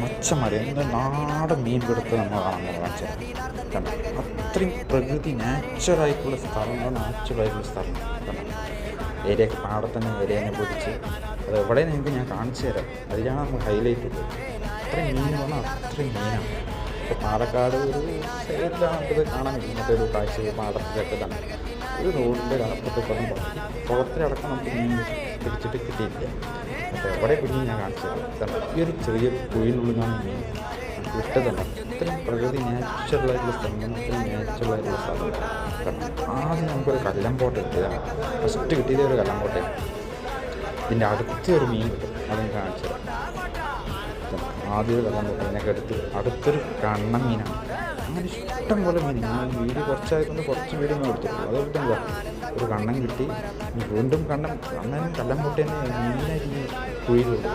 മച്ചന്മാർ എന്ത് നാടൻ മീൻ പിടുത്ത് നമ്മൾ കാണാൻ കാണിച്ചത് കണ്ടോ. അത്രയും പ്രകൃതി നാച്ചുറായിട്ടുള്ള സ്ഥലങ്ങൾ, നാച്ചുറായിട്ടുള്ള സ്ഥലം കണ്ടോ. ഏരിയ പാടത്തന്നെ ഏരിയനെ പിടിച്ച് അത് എവിടെ നിങ്ങൾക്ക് ഞാൻ കാണിച്ചു തരാം. അതിലാണ് നമ്മൾ ഹൈലൈറ്റ് ഉള്ളത്. അത്രയും മീൻ പറഞ്ഞാൽ അത്രയും മീനാണ്. ഇപ്പോൾ പാലക്കാട് ഒരു സൈഡിലാണ് നമുക്കിത് കാണാൻ പറ്റും. ഇങ്ങനത്തെ ഒരു കാഴ്ച പാടത്തിലൊക്കെ തന്നെ ഒരു റോഡിൻ്റെ അപ്പുറത്തൊക്കെ കുളത്തിലടക്കം നമുക്ക് മീൻ പിടിച്ചിട്ട് കിട്ടിയില്ല. അപ്പോൾ എവിടെ പിടിച്ച് ഞാൻ കാണിച്ചു തരാം. ഈ ഒരു ചെറിയ കുഴിയിനുള്ളിലാണ് മീൻ വിട്ടതല്ല. ഇത്രയും പ്രകൃതി നാച്ചുറലായിട്ടുള്ള സ്ഥലം, അത്രയും നാച്ചുറലായിട്ടുള്ള സ്ഥലം. ആദ്യം നമുക്കൊരു കല്ലമ്പോട്ട കിട്ടിയതാണ്. ഫസ്റ്റ് കിട്ടിയത് ഒരു കല്ലമ്പോട്ടയാണ്. ഇതിൻ്റെ അടുത്തൊരു മീൻ കിട്ടും, അതും കാണിച്ചു തരാം. ആദ്യം കല്ലമ്പോട്ട ഇതിനൊക്കെ അടുത്തൊരു കണ്ണൻ മീനാണ്. അങ്ങനെ ഇഷ്ടം പോലെ മീൻ. ഞാൻ വീഡിയോ കുറച്ചായതുകൊണ്ട് കുറച്ച് വീഡിയോ ഒന്നും എടുത്തിട്ടുള്ളൂ. അതുപോലെ തന്നെ ഒരു കണ്ണൻ കിട്ടി. വീണ്ടും കണ്ണനും കല്ലമ്പോട്ട തന്നെ മീനായിട്ട് കുഴിയിലുള്ളത്.